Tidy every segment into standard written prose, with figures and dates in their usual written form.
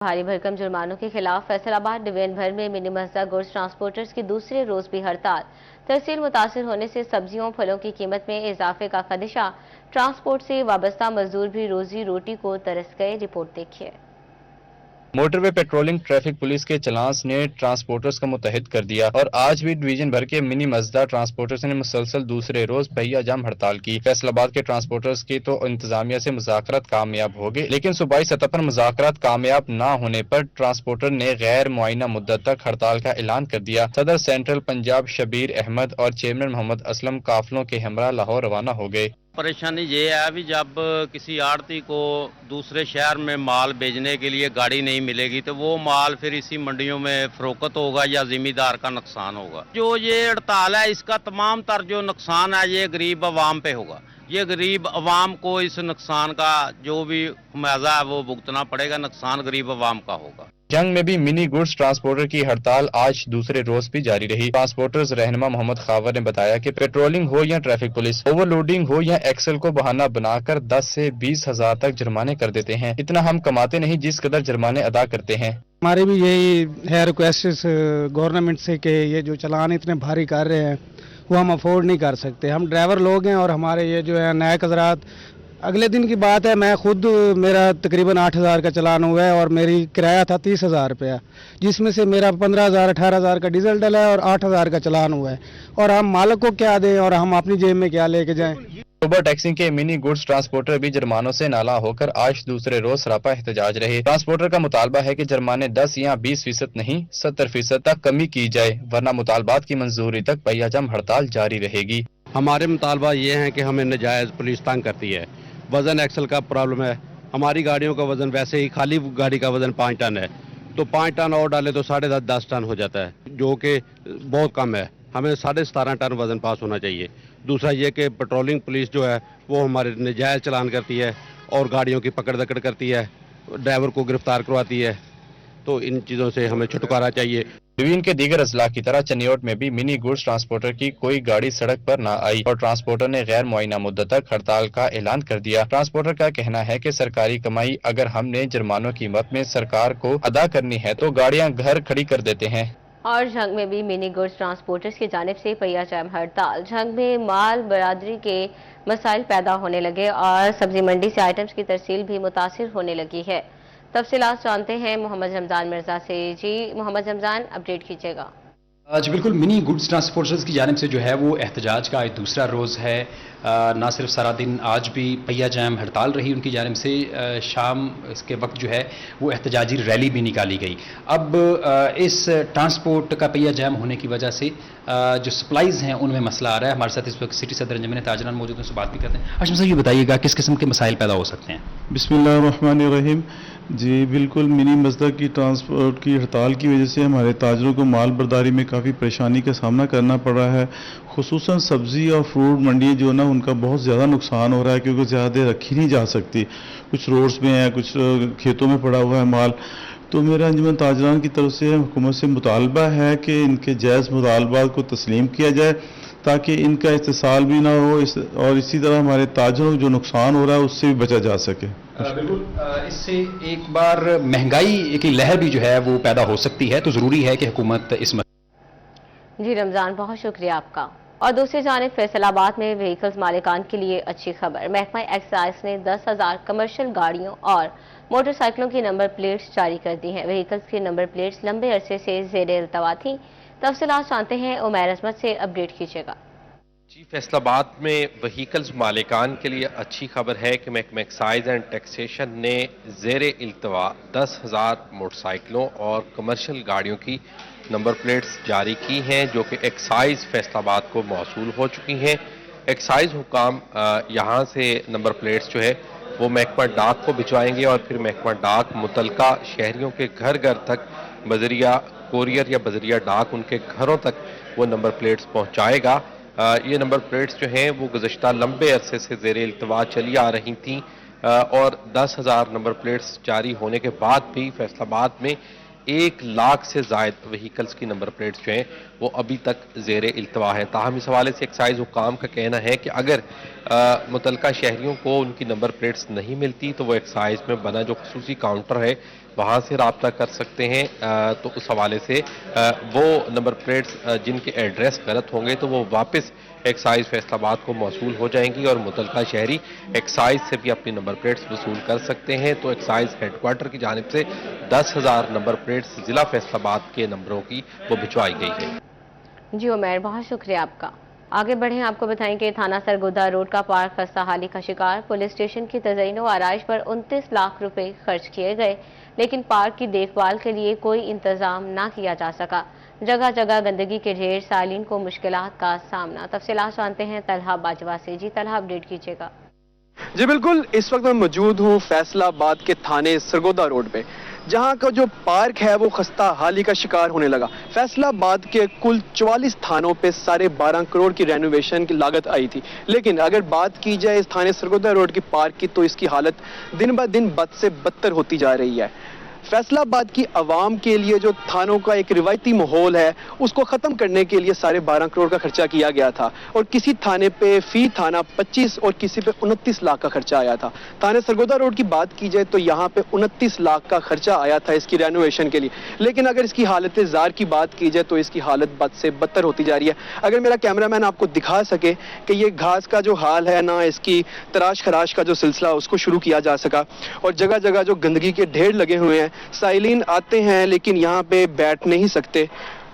بھاری بھرکم جرمانوں کے خلاف فیصل آباد ڈویژن بھر میں منی مزدہ گوڈز ٹرانسپورٹرز کی دوسرے روز بھی ہڑتال۔ ترسیل متاثر ہونے سے سبزیوں پھلوں کی قیمت میں اضافے کا خدشہ۔ ٹرانسپورٹ سے وابستہ مزدور بھی روزی روٹی کو ترس گئے۔ رپورٹ دیکھیے۔ موٹر وے پیٹرولنگ ٹریفک پولیس کے چلانس نے ٹرانسپورٹرز کا متحد کر دیا اور آج بھی ڈویژن بھر کے منی مزدہ ٹرانسپورٹرز نے مسلسل دوسرے روز پہیہ جام ہڑتال کی۔ فیصل آباد کے ٹرانسپورٹرز کی تو انتظامیہ سے مذاکرات کامیاب ہو گئے، لیکن صوبائی سطح پر مذاکرات کامیاب نہ ہونے پر ٹرانسپورٹر نے غیر معینہ مدت تک ہڑتال کا اعلان کر دیا۔ صدر سینٹرل پنجاب شبیر احمد اور چیئرمین محمد اسلم قافلوں کے ہمراہ لاہور روانہ ہو گئے۔ پریشانی یہ ہے بھی جب کسی آڑتی کو دوسرے شہر میں مال بھیجنے کے لیے گاڑی نہیں ملے گی تو وہ مال پھر اسی منڈیوں میں فروخت ہوگا یا ذمہ دار کا نقصان ہوگا۔ جو یہ ہڑتال ہے اس کا تمام تر جو نقصان ہے یہ غریب عوام پہ ہوگا۔ یہ غریب عوام کو اس نقصان کا جو بھی خمیازہ ہے وہ بھگتنا پڑے گا، نقصان غریب عوام کا ہوگا۔ جنگ میں بھی منی گوڈز ٹرانسپورٹر کی ہڑتال آج دوسرے روز بھی جاری رہی۔ ٹرانسپورٹرز رہنما محمد خاور نے بتایا کہ پیٹرولنگ ہو یا ٹریفک پولیس، اوور لوڈنگ ہو یا ایکسل کو بہانہ بنا کر 10 سے 20 ہزار تک جرمانے کر دیتے ہیں۔ اتنا ہم کماتے نہیں جس قدر جرمانے ادا کرتے ہیں۔ ہماری بھی یہی ہے ریکویسٹ گورنمنٹ سے کہ یہ جو چلان اتنے بھاری کر رہے ہیں وہ ہم افورڈ نہیں کر سکتے۔ ہم ڈرائیور لوگ ہیں اور ہمارے یہ جو ہے نائک حضرات، اگلے دن کی بات ہے، میں خود میرا تقریباً 8,000 کا چلان ہوا ہے اور میری کرایہ تھا 30,000 روپیہ، جس میں سے میرا 15,000 18,000 کا ڈیزل ڈلا ہے اور 8,000 کا چلان ہوا ہے، اور ہم مالک کو کیا دیں اور ہم اپنی جیب میں کیا لے کے جائیں۔ صوبہ ٹیکسی کے منی گوڈز ٹرانسپورٹر بھی جرمانوں سے نالاں ہو کر آج دوسرے روز سراپا احتجاج رہے۔ ٹرانسپورٹر کا مطالبہ ہے کہ جرمانے 10 یا 20% نہیں 70% تک کمی کی جائے، ورنہ مطالبات کی منظوری تک پہیہ جام ہڑتال جاری رہے گی۔ ہمارے مطالبہ یہ ہیں کہ ہمیں ناجائز پولیس تنگ کرتی ہے، وزن ایکسل کا پرابلم ہے۔ ہماری گاڑیوں کا وزن ویسے ہی خالی گاڑی کا وزن 5 ٹن ہے، تو 5 ٹن اور ڈالے تو 10.5 ٹن ہو جاتا ہے، جو کہ بہت کم ہے۔ ہمیں 17.5 ٹن وزن پاس ہونا چاہیے۔ دوسرا یہ کہ پیٹرولنگ پولیس جو ہے وہ ہمارے ناجائز چلان کرتی ہے اور گاڑیوں کی پکڑ دکڑ کرتی ہے، ڈرائیور کو گرفتار کرواتی ہے، تو ان چیزوں سے ہمیں چھٹکارا چاہیے۔ ڈویژن کے دیگر اضلاع کی طرح چنیوٹ میں بھی منی گوڈز ٹرانسپورٹر کی کوئی گاڑی سڑک پر نہ آئی اور ٹرانسپورٹر نے غیر معینہ مدت تک ہڑتال کا اعلان کر دیا۔ ٹرانسپورٹر کا کہنا ہے کہ سرکاری کمائی اگر ہم نے جرمانوں کی مد میں سرکار کو ادا کرنی ہے تو گاڑیاں گھر کھڑی کر دیتے ہیں۔ اور جھنگ میں بھی منی گوڈز ٹرانسپورٹرز کی جانب سے پہیہ جام ہڑتال۔ جھنگ میں مال برادری کے مسائل پیدا ہونے لگے اور سبزی منڈی سے آئٹمز کی ترسیل بھی متاثر ہونے لگی ہے۔ تفصیلات جانتے ہیں محمد رمضان مرزا سے۔ جی محمد رمضان، اپڈیٹ کیجیے گا۔ جی بالکل، منی گوڈز ٹرانسپورٹرز کی جانب سے جو ہے وہ احتجاج کا آج دوسرا روز ہے۔ نہ صرف سارا دن آج بھی پہیہ جام ہڑتال رہی ان کی جانب سے، شام اس کے وقت جو ہے وہ احتجاجی ریلی بھی نکالی گئی۔ اب اس ٹرانسپورٹ کا پہیہ جام ہونے کی وجہ سے جو سپلائیز ہیں ان میں مسئلہ آ رہا ہے۔ ہمارے ساتھ اس وقت سٹی صدر انجمن تاجران موجود ہیں، ان سے بات بھی کرتے ہیں۔ ہاشم صاحب، یہ بتائیے گا کس قسم کے مسائل پیدا ہو سکتے ہیں؟ بسم اللہ الرحمن الرحیم۔ جی بالکل، منی مزدہ کی ٹرانسپورٹ کی ہڑتال کی وجہ سے ہمارے تاجروں کو مال برداری میں کافی پریشانی کا سامنا کرنا پڑ رہا ہے۔ خصوصاً سبزی اور فروٹ منڈی جو نا ان کا بہت زیادہ نقصان ہو رہا ہے، کیونکہ زیادہ دیر رکھی نہیں جا سکتی، کچھ روڈز میں ہے، کچھ کھیتوں میں پڑا ہوا ہے مال۔ تو میرا انجمن تاجران کی طرف سے حکومت سے مطالبہ ہے کہ ان کے جائز مطالبات کو تسلیم کیا جائے تاکہ ان کا استحصال بھی نہ ہو، اور اسی طرح ہمارے تاجروں کو جو نقصان ہو رہا ہے اس سے بھی بچا جا سکے۔ بالکل، اس سے ایک بار مہنگائی کی لہر بھی جو ہے وہ پیدا ہو سکتی ہے، تو ضروری ہے کہ حکومت اس جی رمضان، بہت شکریہ آپ کا۔ اور دوسری جانب فیصل آباد میں وہیکلز مالکان کے لیے اچھی خبر۔ محکمہ ایکسائز نے 10,000 کمرشل گاڑیوں اور موٹر سائیکلوں کی نمبر پلیٹس جاری کر دی ہیں۔ وہیکلز کی نمبر پلیٹس لمبے عرصے سے زیر التوا تھیں۔ تفصیلات جانتے ہیں عمیر عظمت سے، اپڈیٹ کیجیے گا۔ جی، فیصل آباد میں وہیکلز مالکان کے لیے اچھی خبر ہے کہ محکمہ ایکسائز اینڈ ٹیکسیشن نے زیر التوا 10,000 موٹر سائیکلوں اور کمرشل گاڑیوں کی نمبر پلیٹس جاری کی ہیں، جو کہ ایکسائز فیصل آباد کو موصول ہو چکی ہیں۔ ایکسائز حکام یہاں سے نمبر پلیٹس جو ہے وہ محکمہ ڈاک کو بھجوائیں گے اور پھر محکمہ ڈاک متعلقہ شہریوں کے گھر گھر تک بذریعہ کوریئر یا بذریعہ ڈاک ان کے گھروں تک وہ نمبر پلیٹس پہنچائے گا۔ یہ نمبر پلیٹس جو ہیں وہ گزشتہ لمبے عرصے سے زیر التوا چلی آ رہی تھیں، اور 10,000 نمبر پلیٹس جاری ہونے کے بعد بھی فیصل آباد میں 1 لاکھ سے زائد وہیکلز کی نمبر پلیٹس جو ہیں وہ ابھی تک زیر التوا ہیں۔ تاہم اس حوالے سے ایکسائز حکام کا کہنا ہے کہ اگر متعلقہ شہریوں کو ان کی نمبر پلیٹس نہیں ملتی تو وہ ایکسائز میں بنا جو خصوصی کاؤنٹر ہے वहाँ से रब्ता कर सकते हैं। तो उस हवाले से वो नंबर प्लेट्स जिनके एड्रेस गलत होंगे तो वो वापस एक्साइज फैसलाबाद को मौसूल हो जाएंगी और मुतलका शहरी एक्साइज से भी अपनी नंबर प्लेट्स वसूल कर सकते हैं। तो एक्साइज हेडक्वार्टर की जानिब से 10,000 नंबर प्लेट्स जिला फैसलाबाद के नंबरों की वो भिजवाई गई है। जी उमैर, बहुत शुक्रिया आपका। आगे बढ़ें, आपको बताएं कि थाना सरगोदा रोड का पार्क खस्ता हाली का शिकार। पुलिस स्टेशन की तज़यीन व आराइश पर 29 लाख रुपए खर्च किए गए, लेकिन पार्क की देखभाल के लिए कोई इंतजाम ना किया जा सका। जगह जगह गंदगी के ढेर, सालीन को मुश्किलात का सामना। तफसीलात जानते हैं तलहा बाजवा से। जी तलहा, अपडेट कीजिएगा। जी बिल्कुल, इस वक्त मैं मौजूद हूँ फैसलाबाद के थाने सरगोदा रोड पे, जहाँ का जो पार्क है वो खस्ता हाली का शिकार होने लगा। फैसलाबाद के कुल 44 थानों पे 12.5 करोड़ की रेनोवेशन की लागत आई थी, लेकिन अगर बात की जाए इस थाने सरगोदा रोड की पार्क की तो इसकी हालत दिन ब दिन बद से बदतर होती जा रही है। फैसलाबाद की आवाम के लिए जो थानों का एक रिवायती माहौल है उसको ख़त्म करने के लिए 12.5 करोड़ का खर्चा किया गया था, और किसी थाने पे फी थाना 25 और किसी पे 29 लाख का खर्चा आया था। थाने सरगोदा रोड की बात की जाए तो यहाँ पे 29 लाख का खर्चा आया था इसकी रेनोवेशन के लिए, लेकिन अगर इसकी हालत ज़ार की बात की जाए तो इसकी हालत बद से बदतर होती जा रही है। अगर मेरा कैमरामैन आपको दिखा सके कि ये घास का जो हाल है ना, इसकी तराश खराश का जो सिलसिला उसको शुरू किया जा सका, और जगह जगह जो गंदगी के ढेर लगे हुए हैं, साइलिन आते हैं लेकिन यहाँ पे बैठ नहीं सकते।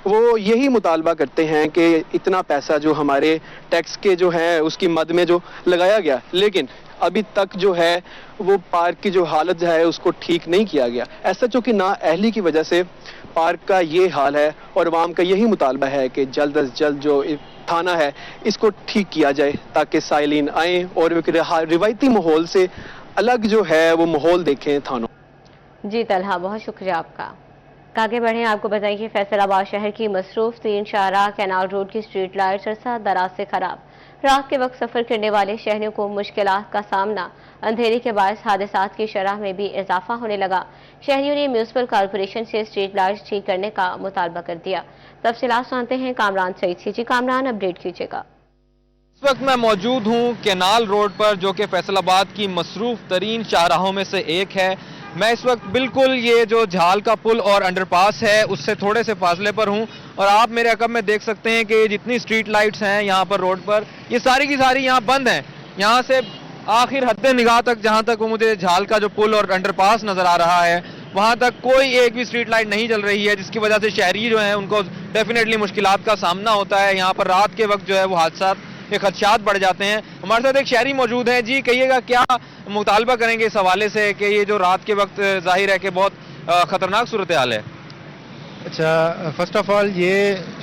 वो यही मुतालबा करते हैं कि इतना पैसा जो हमारे टैक्स के जो है उसकी मद में जो लगाया गया, लेकिन अभी तक जो है वो पार्क की जो हालत है उसको ठीक नहीं किया गया। एसएचओ की नाअहली की वजह से पार्क का ये हाल है, और आवाम का यही मुतालबा है कि जल्द अज जल्द जो थाना है इसको ठीक किया जाए ताकि साइलिन आए और रिवायती माहौल से अलग जो है वो माहौल देखें थानों। जी तलहा, बहुत शुक्रिया आपका। आगे बढ़ें, आपको बताएं कि फैसलाबाद शहर की मसरूफ 3 शाहराह कैनाल रोड की स्ट्रीट लाइट्स अरसा दराज से खराब। रात के वक्त सफर करने वाले शहरियों को मुश्किलात का सामना। अंधेरे के बायस हादसात की शरह में भी इजाफा होने लगा। शहरियों ने म्यूनसिपल कॉरपोरेशन से स्ट्रीट लाइट्स ठीक करने का मुतालबा कर दिया। तफसीलात जानते हैं कामरान सईद से। जी कामरान, अपडेट कीजिएगा। इस वक्त मैं मौजूद हूँ कैनाल रोड पर, जो कि फैसलाबाद की मसरूफ तरीन शाहराहों में से एक है। मैं इस वक्त बिल्कुल ये जो झाल का पुल और अंडरपास है उससे थोड़े से फासले पर हूँ, और आप मेरे अकब में देख सकते हैं कि जितनी स्ट्रीट लाइट्स हैं यहाँ पर रोड पर, ये सारी की सारी यहाँ बंद हैं। यहाँ से आखिर हद निगाह तक, जहाँ तक वो मुझे झाल का जो पुल और अंडरपास नज़र आ रहा है, वहाँ तक कोई एक भी स्ट्रीट लाइट नहीं जल रही है, जिसकी वजह से शहरी जो हैं उनको डेफिनेटली मुश्किलात का सामना होता है। यहाँ पर रात के वक्त जो है वो हादसात के खदशात बढ़ जाते हैं। हमारे साथ एक शहरी मौजूद हैं। जी कहिएगा, क्या मुतालबा करेंगे इस हवाले से कि ये जो रात के वक्त जाहिर है कि बहुत ख़तरनाक सूरत हाल है? अच्छा, फर्स्ट ऑफ ऑल ये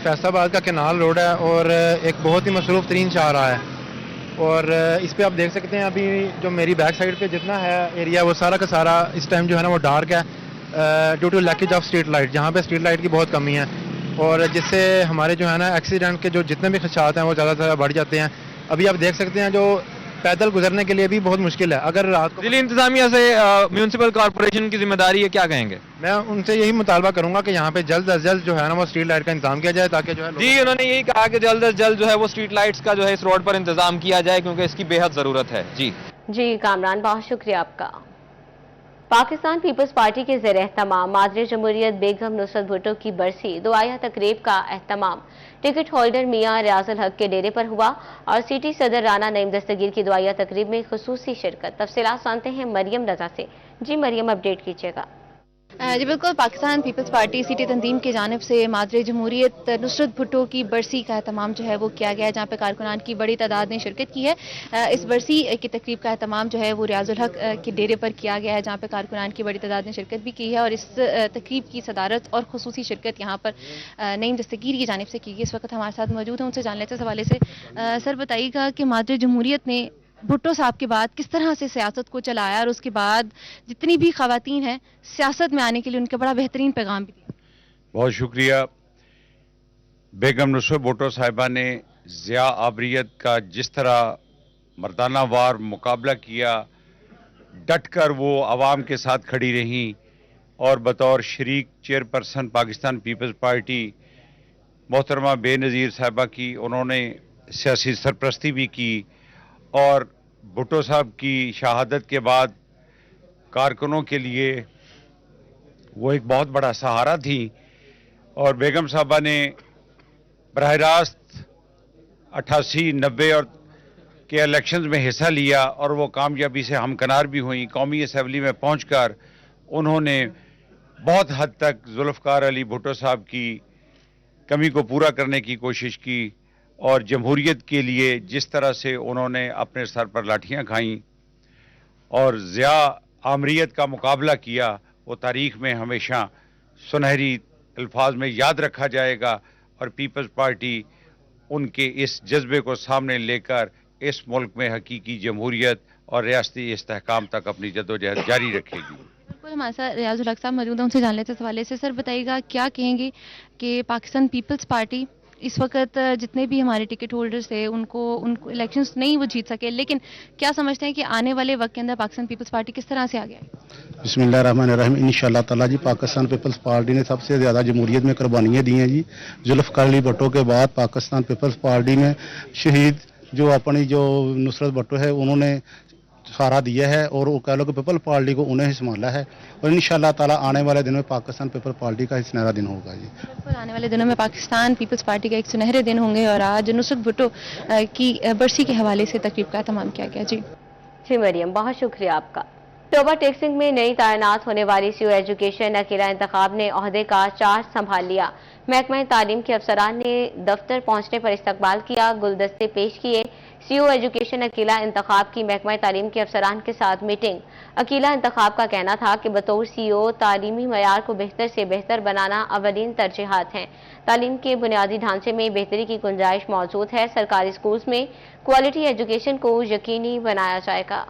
फैसलाबाद का कैनाल रोड है और एक बहुत ही मसरूफ़ तरीन शाहराह है, और इस पे आप देख सकते हैं अभी जो मेरी बैक साइड पे जितना है एरिया वो सारा का सारा इस टाइम जो है ना वो डार्क है, due to leakage of street light. जहाँ पे स्ट्रीट लाइट की बहुत कमी है, और जिससे हमारे जो है ना एक्सीडेंट के जो जितने भी खदशात हैं वो ज़्यादा से ज़्यादा बढ़ जाते हैं। अभी आप देख सकते हैं जो पैदल गुजरने के लिए भी बहुत मुश्किल है। अगर रात को जिला इंतजामिया से म्यूनसिपल कॉरपोरेशन की जिम्मेदारी है, क्या कहेंगे? मैं उनसे यही मुतालबा करूंगा कि यहाँ पे जल्द अज जल्द जो है ना वो स्ट्रीट लाइट का इंतजाम किया जाए, ताकि जो है जी उन्होंने यही कहा कि जल्द अज जल्द जो है वो स्ट्रीट लाइट्स का जो है इस रोड पर इंतजाम किया जाए, क्योंकि इसकी बेहद ज़रूरत है। जी कामरान, बहुत शुक्रिया आपका। पाकिस्तान पीपल्स पार्टी के ज़ेर एहतमाम मादरे जमहूरियत बेगम नुसरत भुट्टो की बरसी दुआया तकरीब का एहतमाम टिकट होल्डर मियां रियाजुल हक के डेरे पर हुआ, और सिटी सदर राना नईम दस्तगीर की दुआया तकरीब में खुसूसी शिरकत। तफसीलात जानते हैं मरियम रजा से। जी मरियम, अपडेट कीजिएगा। जी बिल्कुल, पाकिस्तान पीपल्स पार्टी सिटी तंजीम की जानिब से मादरे जमहूरियत नुसरत भुट्टो की बरसी का एहतमाम जो है वो किया गया है, जहाँ पे कारकुनान की बड़ी तादाद ने शिरकत की है। इस बरसी की तकरीब का एहतमाम जो है वो रियाजुल हक के डेरे पर किया गया है, जहाँ पे कारकुनान की बड़ी तादाद ने शिरकत भी की है, और इस तकरीब की सदारत और खुसूसी शिरकत यहाँ पर नईम दस्तगीर की जानिब से की गई। इस वक्त हमारे साथ मौजूद हैं, उनसे जान लेते हैं इस हवाले से। सर बताइएगा कि मादरे जमहूरियत ने भुट्टो साहब के बाद किस तरह से सियासत को चलाया, और उसके बाद जितनी भी खवातीन हैं सियासत में आने के लिए उनका बड़ा बेहतरीन पैगाम भी दिया। बहुत शुक्रिया। बेगम नुसरत भुट्टो साहिबा ने ज़िया आबरियत का जिस तरह मर्दाना वार मुकाबला किया, डट कर वो आवाम के साथ खड़ी रहीं, और बतौर शरीक चेयरपर्सन पाकिस्तान पीपल्स पार्टी मोहतरमा बेनज़ीर साहिबा की उन्होंने सियासी सरपरस्ती भी की, और भुट्टो साहब की शहादत के बाद कारकुनों के लिए वो एक बहुत बड़ा सहारा थी और बेगम साहबा ने बराह रास्त 88, 90 और के इलेक्शंस में हिस्सा लिया और वो कामयाबी से हमकनार भी हुई। कौमी असम्बली में पहुंचकर उन्होंने बहुत हद तक जुल्फ़कार अली भुट्टो साहब की कमी को पूरा करने की कोशिश की और जमहूरियत के लिए जिस तरह से उन्होंने अपने सर पर लाठियां खाईं और ज़िया आमरीत का मुकाबला किया, वो तारीख़ में हमेशा सुनहरी अल्फाज में याद रखा जाएगा। और पीपल्स पार्टी उनके इस जज्बे को सामने लेकर इस मुल्क में हकीकी जमहूरियत और रियासती इस्तेहकाम तक अपनी जद्दोजहद जारी रखेगी। बिल्कुल, हमारे साथ रियाजुल हक साहब मौजूद हैं, उनसे जान लेते हैं इस हवाले से। सर बताइएगा, क्या कहेंगे कि पाकिस्तान पीपल्स पार्टी इस वक्त जितने भी हमारे टिकट होल्डर्स थे उनको इलेक्शंस नहीं वो जीत सके, लेकिन क्या समझते हैं कि आने वाले वक्त के अंदर पाकिस्तान पीपल्स पार्टी किस तरह से आगे आएगी? बिस्मिल्लाहिर्रहमानिर्रहीम। इंशाअल्लाह ताला जी पाकिस्तान पीपल्स पार्टी ने सबसे ज़्यादा जमहूरियत में कुर्बानियाँ दी हैं जी। जुल्फ़कार अली भुट्टो के बाद पाकिस्तान पीपल्स पार्टी में शहीद जो अपनी जो नुसरत भुट्टो है उन्होंने सहारा दिया है और वो कह लो कि पीपल पार्टी को उन्हें ही संभाला है और इंशाअल्लाह ताला आने वाले दिनों में पाकिस्तान पीपल पार्टी का सुनहरा दिन होगा जी। बिल्कुल, आने वाले दिनों में पाकिस्तान पीपल्स पार्टी का एक सुनहरे दिन होंगे और आज नुसरत भुट्टो की बरसी के हवाले से तकरीब का तमाम किया गया। जी मरियम, बहुत शुक्रिया आपका। टोबा टेक्सिंग में नई तैनात होने वाली सीओ एजुकेशन अकीला इंतखाब ने ओहदे का चार्ज संभाल लिया। महकमा तालीम के अफसरान ने दफ्तर पहुंचने पर इस्तकबाल किया, गुलदस्ते पेश किए। सीओ एजुकेशन अकीला इंतखाब की महकमा तालीम के अफसरान के साथ मीटिंग। अकीला इंतखाब का कहना था कि बतौर सीओ तालीमी मयार को बेहतर से बेहतर बनाना अवलीन तरजीहात हैं। तालीम के बुनियादी ढांचे में बेहतरी की गुंजाइश मौजूद है। सरकारी स्कूल्स में क्वालिटी एजुकेशन को यकीनी बनाया जाएगा।